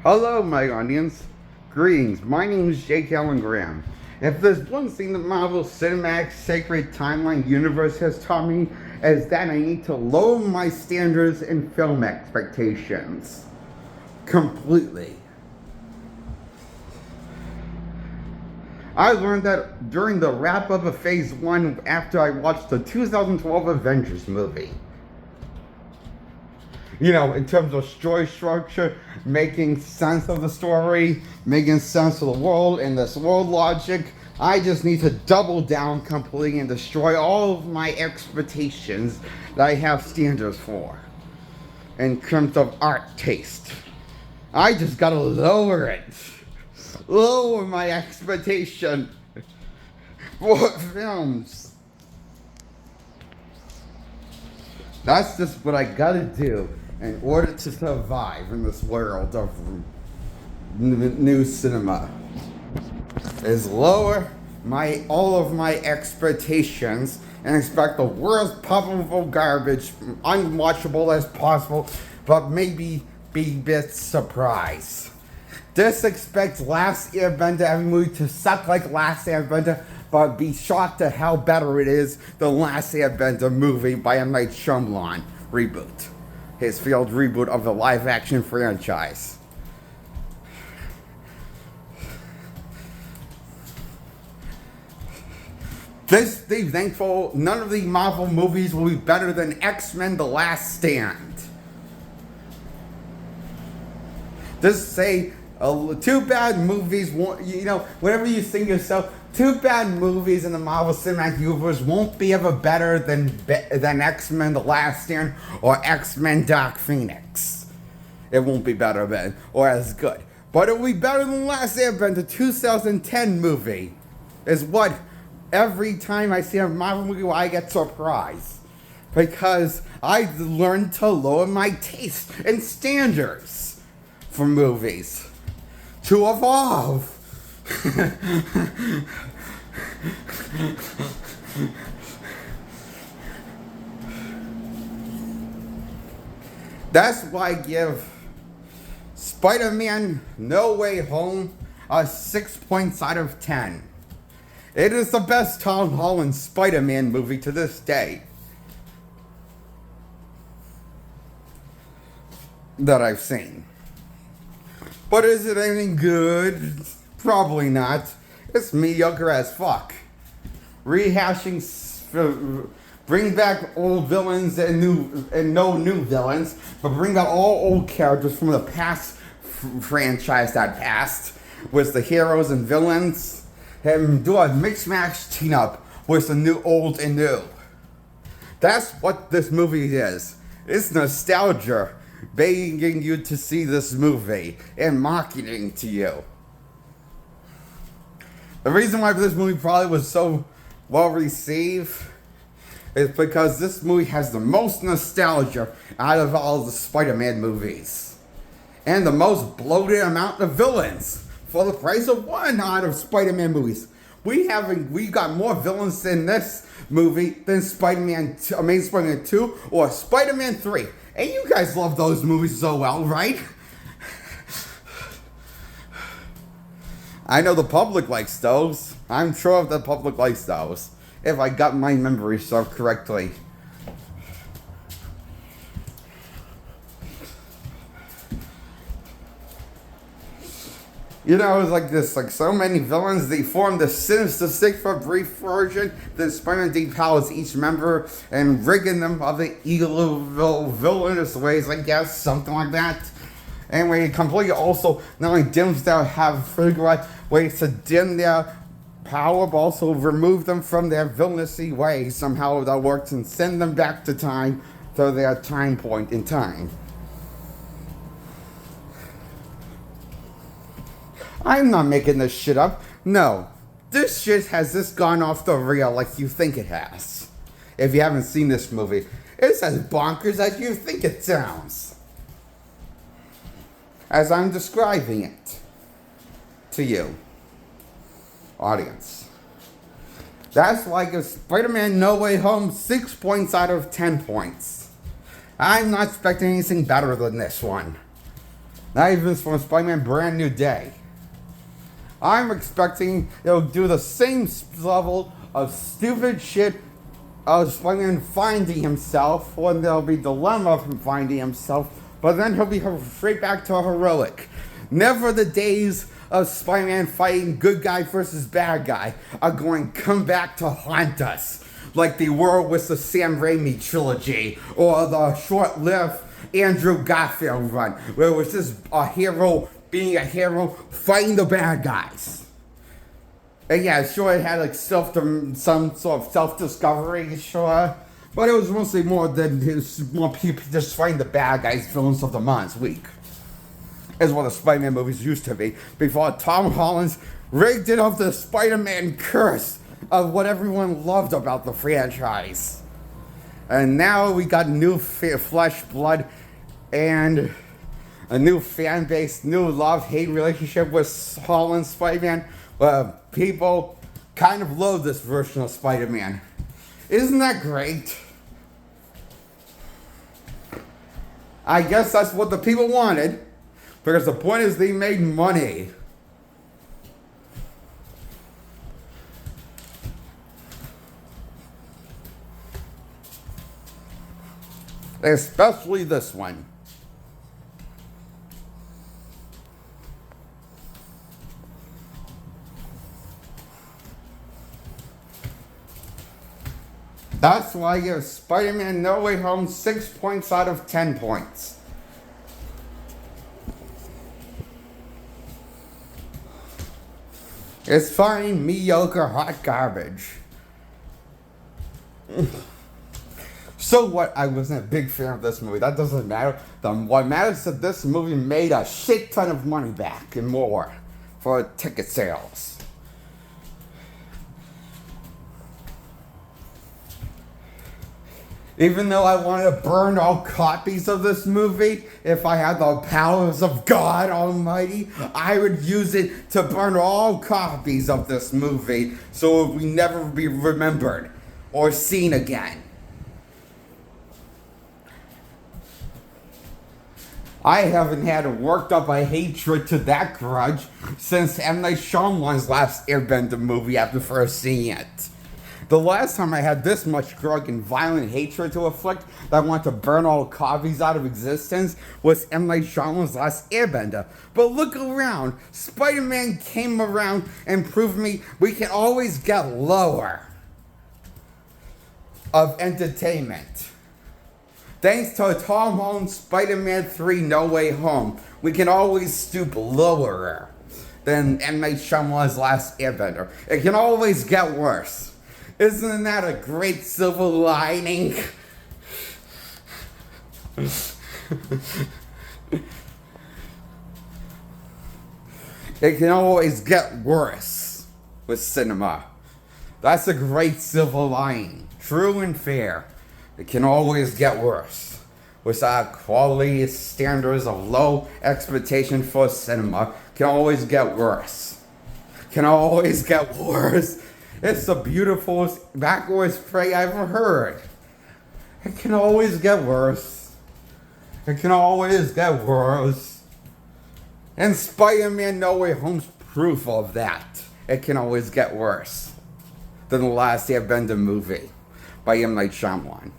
Hello, my audience. Greetings. My name is Jake Allen Graham. If there's one thing the Marvel Cinematic Sacred Timeline universe has taught me, is that I need to lower my standards and film expectations. Completely. I learned that during the wrap up of Phase 1 after I watched the 2012 Avengers movie. You know, in terms of story structure, making sense of the story, making sense of the world and this world logic, I just need to double down completely and destroy all of my expectations that I have standards for in terms of art taste. I just gotta lower it. Lower my expectation for films. That's just what I gotta do in order to survive in this world of new cinema. Is lower all of my expectations and expect the worst possible garbage, unwatchable as possible, but maybe be a bit surprised. Just expect Last Airbender every movie to suck like Last Airbender, but be shocked at how better it is than Last Airbender movie by M. Night Shyamalan reboot. His failed reboot of the live-action franchise. Be thankful none of the Marvel movies will be better than X-Men The Last Stand. Just say, two bad movies, you know, whenever you think to yourself, two bad movies in the Marvel Cinematic Universe won't be ever better than X-Men The Last Stand or X-Men Dark Phoenix. It won't be better than, or as good. But it will be better than Last Airbender 2010 movie. Is what every time I see a Marvel movie I get surprised. Because I learned to lower my taste and standards for movies. To evolve. That's why I give Spider-Man No Way Home a 6 points out of 10. It is the best Tom Holland Spider-Man movie to this day that I've seen. But is it anything good? Probably not. It's mediocre as fuck. Rehashing, bring back old villains and no new villains, but bring back all old characters from the past franchise that passed with the heroes and villains, and do a mix match team up with the new old and new. That's what this movie is. It's nostalgia. Begging you to see this movie and marketing to you. The reason why this movie probably was so well received is because this movie has the most nostalgia out of all the Spider-Man movies. And the most bloated amount of villains for the price of one out of Spider-Man movies. We got more villains in this movie than Spider-Man 2, Amazing Spider-Man 2 or Spider-Man 3. And you guys love those movies so well, right? I know the public likes those. I'm sure the public likes those. If I got my memory served correctly. You know, it's like this, like so many villains, they form the Sinister Six for a brief version, then Spider-Man depowers each member and rigging them other evil villainous ways, I guess, something like that. And we completely also not only dims down, have figure out ways to dim their power, but also remove them from their villainousy ways somehow that works and send them back to time, to their time point in time. I'm not making this shit up. No. This shit has just gone off the rail like you think it has. If you haven't seen this movie, it's as bonkers as you think it sounds. As I'm describing it to you, audience. That's like a Spider-Man No Way Home 6 points out of 10 points. I'm not expecting anything better than this one. Not even from Spider-Man Brand New Day. I'm expecting it'll do the same level of stupid shit of Spider-Man finding himself, when there'll be dilemma of him finding himself, but then he'll be straight back to heroic. Never the days of Spider-Man fighting good guy versus bad guy are going to come back to haunt us, like they were with the Sam Raimi trilogy, or the short-lived Andrew Garfield run, where it was just a hero being a hero fighting the bad guys. And yeah, sure, it had like some sort of self-discovery, sure. But it was mostly more people just fighting the bad guys, villains of the month week. Is what the Spider-Man movies used to be, before Tom Holland's rigged it of the Spider-Man curse of what everyone loved about the franchise. And now we got new flesh, blood, and a new fan base, new love-hate relationship with Holland's Spider-Man. People kind of love this version of Spider-Man. Isn't that great? I guess that's what the people wanted, because the point is they made money. Especially this one. That's why I give Spider-Man No Way Home 6 points out of 10 points. It's fine, mediocre, hot garbage. So what? I wasn't a big fan of this movie. That doesn't matter. What matters is that this movie made a shit ton of money back and more for ticket sales. Even though I want to burn all copies of this movie, if I had the powers of God Almighty, I would use it to burn all copies of this movie so it would never be remembered or seen again. I haven't had worked up a hatred to that grudge since M. Night Shyamalan's last Airbender movie after first seeing it. The last time I had this much drug and violent hatred to afflict that I want to burn all copies out of existence was M. Night Shyamalan's last Airbender. But look around. Spider-Man came around and proved me we can always get lower of entertainment. Thanks to Tom Holland's Spider-Man 3 No Way Home, we can always stoop lower than M. Night Shyamalan's last Airbender. It can always get worse. Isn't that a great silver lining? It can always get worse with cinema. That's a great silver lining. True and fair. It can always get worse. With our quality standards of low expectation for cinema, can always get worse. Can always get worse. It's the beautifulest backwards phrase I ever heard. It can always get worse. It can always get worse. And Spider-Man No Way Home's proof of that. It can always get worse than the last Airbender movie by M. Night Shyamalan.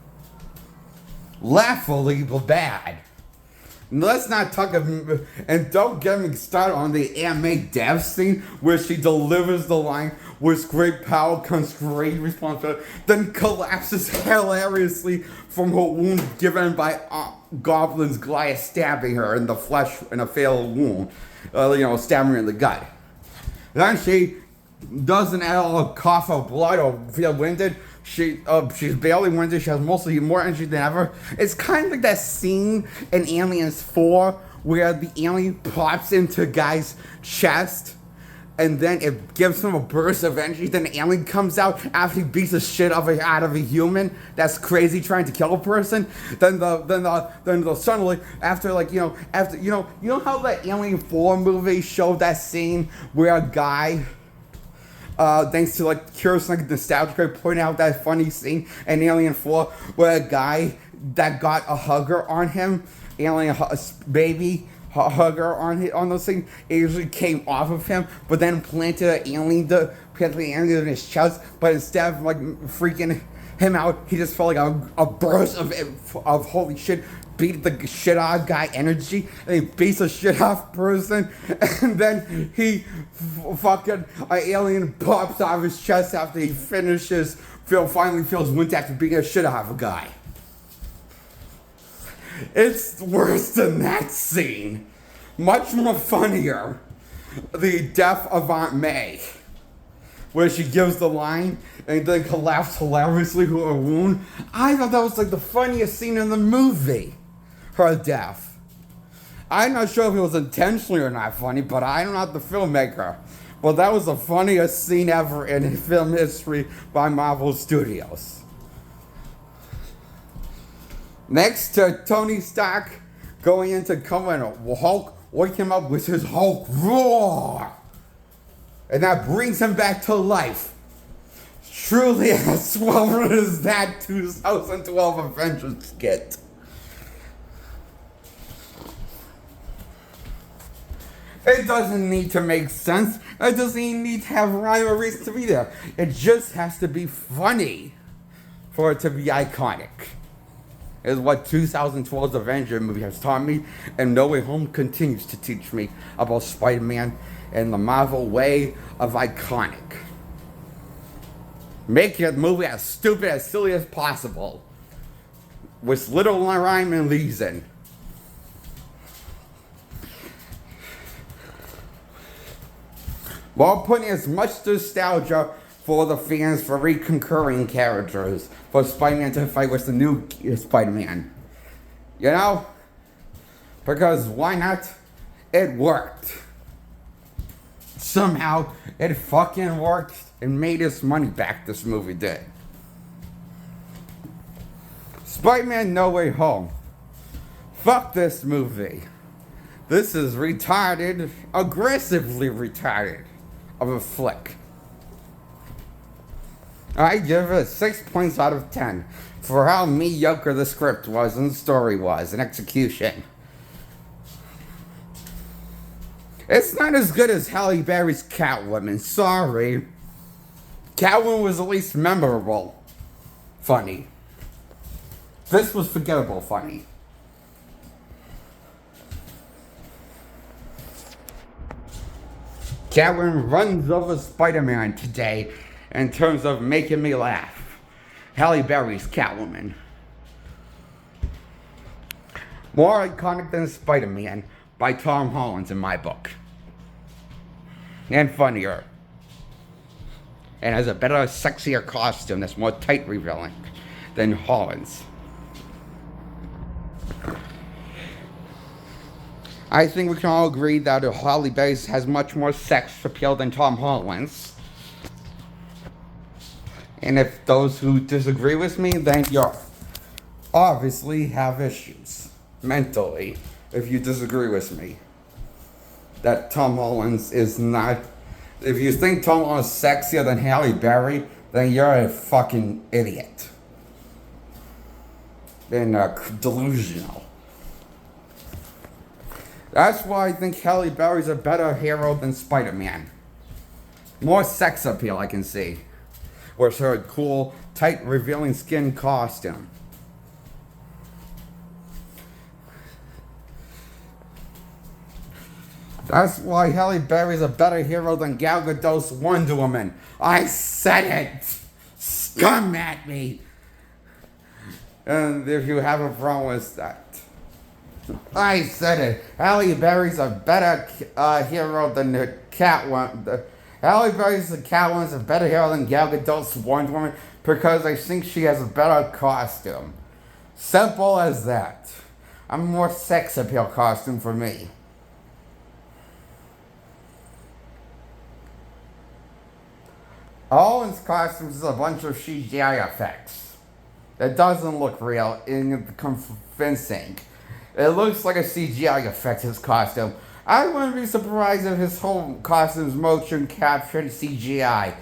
Laughably bad. Let's not talk about, and don't get me started on the Aunt May death scene where she delivers the line, with great power comes great responsibility, then collapses hilariously from her wound given by Goblin's Goliath stabbing her in the flesh in a fatal wound, stabbing her in the gut. Then she doesn't at all cough up blood or feel winded. She's barely winded. She has mostly more energy than ever. It's kind of like that scene in Aliens 4 where the alien pops into a guy's chest and then it gives him a burst of energy. Then the alien comes out after he beats the shit out of a human that's crazy trying to kill a person. Then the suddenly after you know how the Alien 4 movie showed that scene where a guy. Thanks to curious nostalgia, pointing out that funny scene in Alien 4 where a guy that got a hugger on him, alien baby, hugger on those things. It usually came off of him, but then planted an alien in his chest. But instead of like freaking him out, he just felt like a burst of holy shit. Beat the shit out of guy energy, and he beats the shit off person, and then he fucking an alien pops out of his chest after he finally feels wind after beating the shit out of a guy. It's worse than that scene. Much more funnier. The death of Aunt May, where she gives the line and then collapses hilariously to her wound. I thought that was like the funniest scene in the movie. Her death. I'm not sure if it was intentionally or not funny, but I'm not the filmmaker. But that was the funniest scene ever in film history by Marvel Studios. Next to Tony Stark going into coming Hulk, wake him up with his Hulk roar. And that brings him back to life. Truly as swell as that 2012 Avengers skit. It doesn't need to make sense. It doesn't even need to have rhyme or reason to be there. It just has to be funny for it to be iconic. Is what 2012's Avenger movie has taught me, and No Way Home continues to teach me about Spider-Man and the Marvel way of iconic. Make your movie as stupid, as silly as possible, with little rhyme and reason. While putting as much nostalgia for the fans for recurring characters, for Spider-Man to fight with the new Spider-Man. You know? Because why not? It worked. Somehow, it fucking worked and made its money back, this movie did. Spider-Man No Way Home. Fuck this movie. This is retarded, aggressively retarded of a flick. I give it 6 points out of 10 for how mediocre the script was and the story was and execution. It's not as good as Halle Berry's Catwoman, sorry. Catwoman was at least memorable. Funny. This was forgettable funny. Catwoman runs over Spider-Man today in terms of making me laugh. Halle Berry's Catwoman. More iconic than Spider-Man by Tom Holland in my book. And funnier. And has a better, sexier costume that's more tight revealing than Holland's. I think we can all agree that Halle Berry has much more sex appeal than Tom Holland's. And if those who disagree with me, then you obviously have issues mentally if you disagree with me. That Tom Holland's is not... If you think Tom Holland's sexier than Halle Berry, then you're a fucking idiot. And delusional. That's why I think Halle Berry's a better hero than Spider-Man. More sex appeal I can see. With her cool, tight, revealing skin costume. That's why Halle Berry's a better hero than Gal Gadot's Wonder Woman. I said it! Scum at me! And if you have a problem with that. I said it. Halle Berry's a better hero than the Catwoman. Halle Berry's the Catwoman's a better hero than Gal Gadot's Wonder Woman because I think she has a better costume. Simple as that. A more sex appeal costume for me. All his costumes is a bunch of CGI effects. It doesn't look real and convincing. It looks like a CGI effect, his costume. I wouldn't be surprised if his whole costume's motion captured CGI.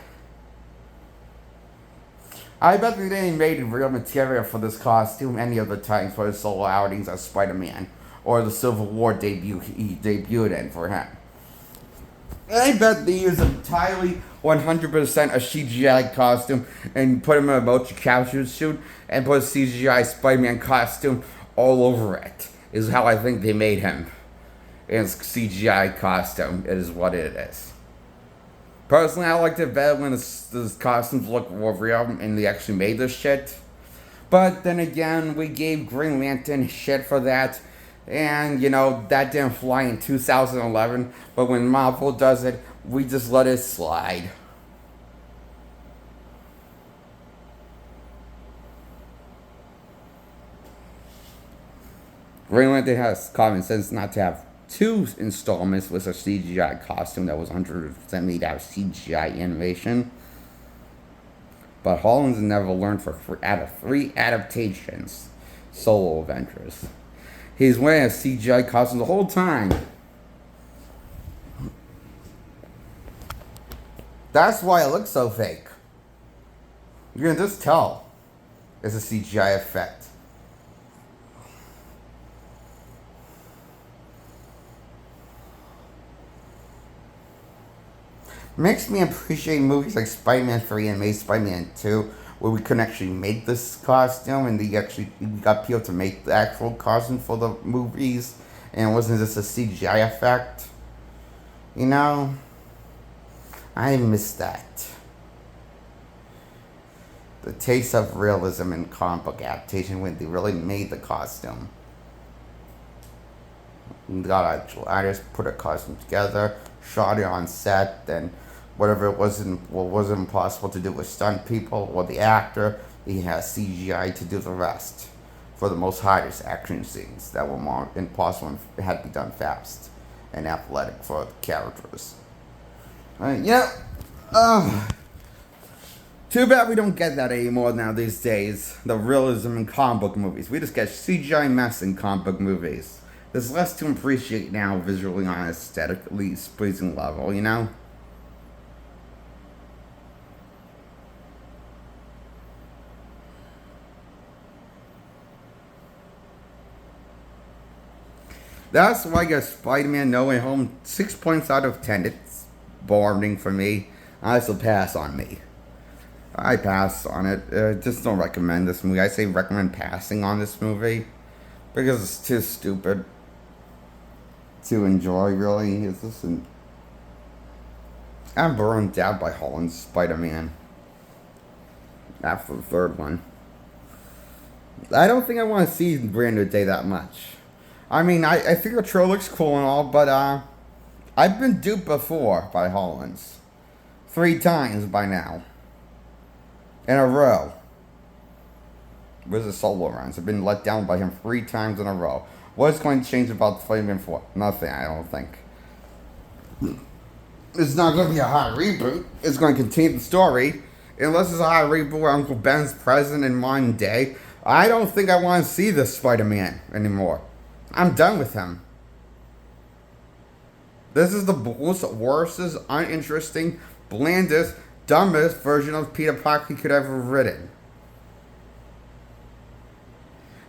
I bet they didn't make real material for this costume any of the times for his solo outings as Spider-Man or the Civil War debut he debuted in for him. I bet they use entirely 100% a CGI costume and put him in a motion capture suit and put a CGI Spider-Man costume all over it. Is how I think they made him. His CGI costume is what it is. Personally, I liked it better when the costumes look more real and they actually made this shit. But then again, we gave Green Lantern shit for that. And, that didn't fly in 2011. But when Marvel does it, we just let it slide. Green Lantern has common sense not to have two installments with a CGI costume that was 100% made out of CGI animation. But Holland's never learned out of 3 adaptations, solo Avengers. He's wearing a CGI costume the whole time. That's why it looks so fake. You can just tell it's a CGI effect. Makes me appreciate movies like Spider-Man 3 and Amazing Spider-Man 2, where we couldn't actually make this costume, and we got people to make the actual costume for the movies, and it wasn't just a CGI effect. I miss that. The taste of realism in comic book adaptation when they really made the costume. Got actual artists, put a costume together, shot it on set, then whatever it wasn't impossible to do with stunt people or the actor, he has CGI to do the rest for the most hardest action scenes that were more impossible and had to be done fast and athletic for the characters. Too bad we don't get that anymore now these days. The realism in comic book movies. We just get CGI mess in comic book movies. There's less to appreciate now visually on an aesthetically pleasing level, That's why I get Spider-Man No Way Home 6 points out of 10. It's boring for me. I still pass on me. I pass on it. Just don't recommend this movie. I say recommend passing on this movie because it's too stupid to enjoy, really. It's just I'm burned out by Holland's Spider-Man after the third one. I don't think I want to see Brand New Day that much. I mean, I think the trailer looks cool and all, but I've been duped before by Holland's 3 times by now in a row. With the solo runs, I've been let down by him 3 times in a row. What's going to change about Spider-Man 4? Nothing, I don't think. It's not going to be a hard reboot. It's going to continue the story. Unless it's a hard reboot where Uncle Ben's present in modern day, I don't think I want to see this Spider-Man anymore. I'm done with him. This is the worst, uninteresting, blandest, dumbest version of Peter Parker he could ever have written.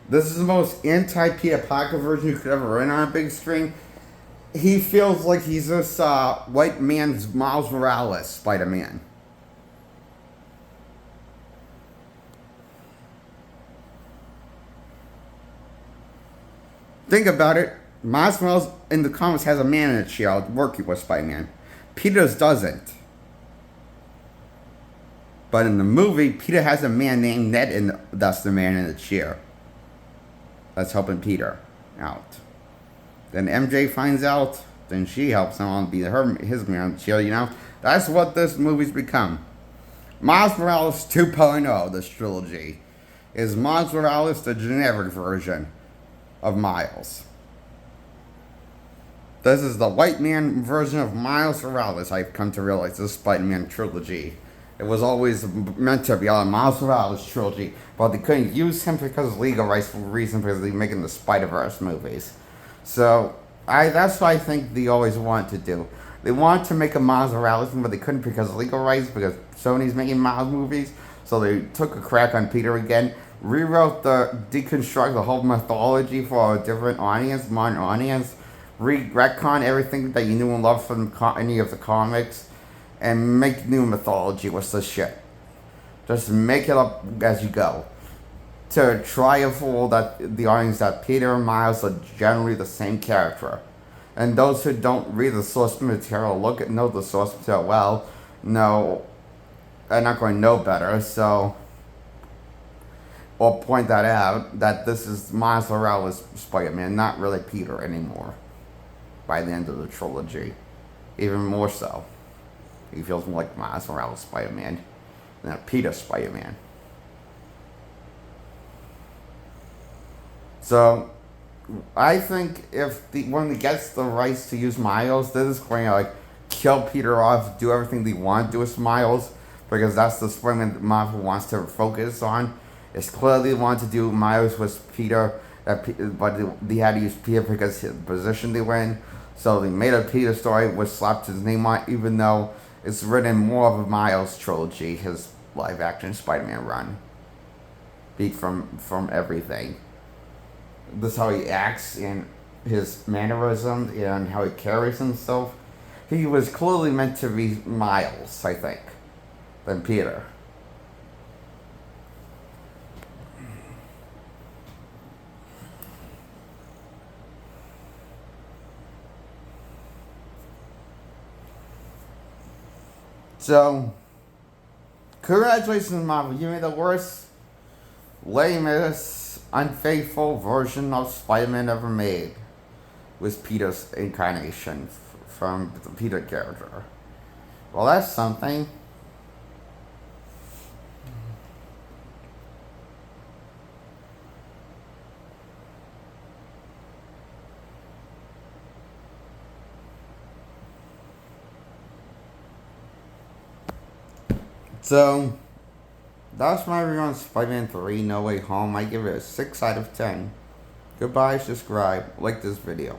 This is the most anti-Peter Parker version you could ever write on a big screen. He feels like he's this white man's Miles Morales Spider-Man. Think about it. Miles Morales in the comics has a man in a chair working with Spider-Man. Peter's doesn't. But in the movie, Peter has a man named Ned, and that's the man in the chair that's helping Peter out. Then MJ finds out, then she helps him on be his man in the chair, That's what this movie's become. Miles Morales 2.0, this trilogy, is Miles Morales the generic version of Miles. This is the white man version of Miles Morales, I've come to realize, this Spider-Man trilogy. It was always meant to be a Miles Morales trilogy, but they couldn't use him because of legal rights for reason because they're making the Spider-Verse movies. So, that's what I think they always wanted to do. They wanted to make a Miles Morales, but they couldn't because of legal rights, because Sony's making Miles movies. So they took a crack on Peter again, deconstruct the whole mythology for a different audience, modern audience, retcon everything that you knew and loved from any of the comics, and make new mythology with this shit. Just make it up as you go. To try to fool the audience that Peter and Miles are generally the same character. And those who don't read the source material, know the source material well, are not going to know better, so, or point that out, that this is Miles Morales' Spider-Man, not really Peter anymore, by the end of the trilogy. Even more so. He feels more like Miles Morales' Spider-Man than a Peter Spider-Man. So, I think if when he gets the rights to use Miles, this is going to kill Peter off, do everything they want to do with Miles, because that's the Spider-Man Marvel wants to focus on. It's clearly want to do Miles with Peter, but they had to use Peter because of the position they were in. So they made a Peter story which slapped his name on, even though it's written more of a Miles trilogy, his live-action Spider-Man run. Beat from everything. This is how he acts and his mannerisms and how he carries himself. He was clearly meant to be Miles, I think, than Peter. So, congratulations, Marvel. You made the worst, lamest, unfaithful version of Spider-Man ever made. Was Peter's incarnation from the Peter character. Well, that's something. So, that's my review on Spider-Man 3 No Way Home. I give it a 6 out of 10. Goodbye, subscribe, like this video.